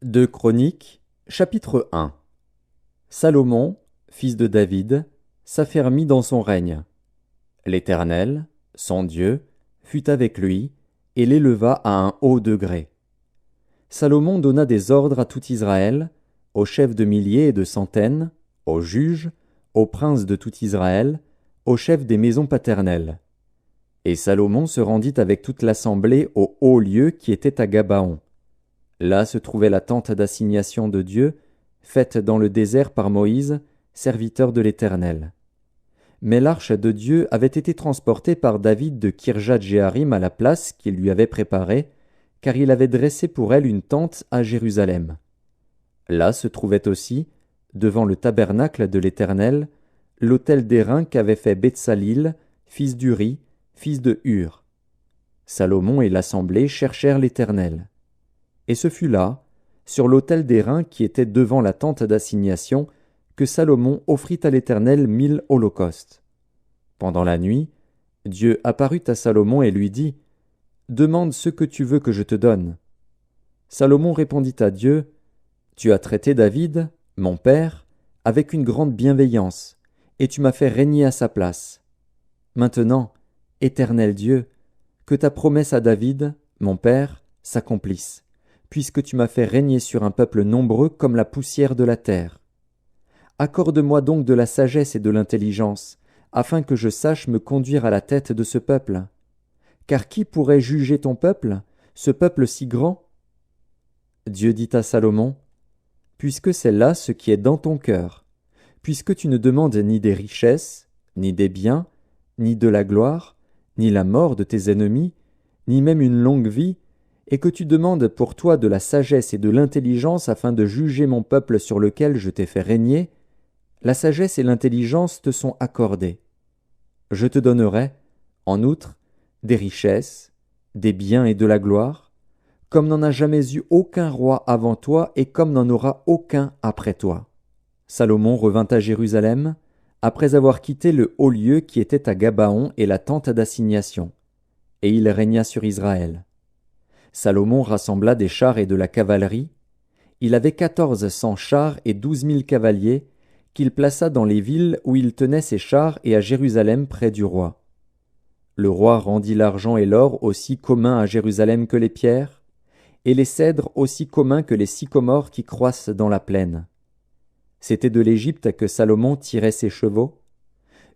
Deux Chroniques, chapitre 1. Salomon, fils de David, s'affermit dans son règne. L'Éternel, son Dieu, fut avec lui, et l'éleva à un haut degré. Salomon donna des ordres à tout Israël, aux chefs de milliers et de centaines, aux juges, aux princes de tout Israël, aux chefs des maisons paternelles. Et Salomon se rendit avec toute l'assemblée au haut lieu qui était à Gabaon. Là se trouvait la tente d'assignation de Dieu, faite dans le désert par Moïse, serviteur de l'Éternel. Mais l'arche de Dieu avait été transportée par David de Kirjath-Jéarim à la place qu'il lui avait préparée, car il avait dressé pour elle une tente à Jérusalem. Là se trouvait aussi, devant le tabernacle de l'Éternel, l'autel d'airain qu'avait fait Betsalil, fils d'Uri, fils de Hur. Salomon et l'assemblée cherchèrent l'Éternel. Et ce fut là, sur l'autel d'airain qui était devant la tente d'assignation, que Salomon offrit à l'Éternel 1000 holocaustes. Pendant la nuit, Dieu apparut à Salomon et lui dit : « Demande ce que tu veux que je te donne. » Salomon répondit à Dieu : « Tu as traité David, mon père, avec une grande bienveillance, et tu m'as fait régner à sa place. Maintenant, Éternel Dieu, que ta promesse à David, mon père, s'accomplisse, puisque tu m'as fait régner sur un peuple nombreux comme la poussière de la terre. Accorde-moi donc de la sagesse et de l'intelligence, afin que je sache me conduire à la tête de ce peuple. Car qui pourrait juger ton peuple, ce peuple si grand ? » Dieu dit à Salomon : « Puisque c'est là ce qui est dans ton cœur, puisque tu ne demandes ni des richesses, ni des biens, ni de la gloire, ni la mort de tes ennemis, ni même une longue vie, et que tu demandes pour toi de la sagesse et de l'intelligence afin de juger mon peuple sur lequel je t'ai fait régner, la sagesse et l'intelligence te sont accordées. Je te donnerai, en outre, des richesses, des biens et de la gloire, comme n'en a jamais eu aucun roi avant toi et comme n'en aura aucun après toi. » Salomon revint à Jérusalem, après avoir quitté le haut lieu qui était à Gabaon et la tente d'assignation, et il régna sur Israël. Salomon rassembla des chars et de la cavalerie. Il avait 1400 chars et 12 000 cavaliers, qu'il plaça dans les villes où il tenait ses chars et à Jérusalem près du roi. Le roi rendit l'argent et l'or aussi communs à Jérusalem que les pierres, et les cèdres aussi communs que les sycomores qui croissent dans la plaine. C'était de l'Égypte que Salomon tirait ses chevaux.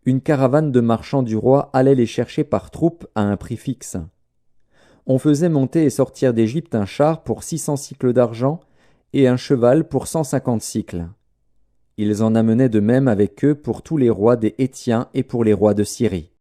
Une caravane de marchands du roi allait les chercher par troupes à un prix fixe. On faisait monter et sortir d'Égypte un char pour 600 cycles d'argent et un cheval pour 150 cycles. Ils en amenaient de même avec eux pour tous les rois des Hétiens et pour les rois de Syrie.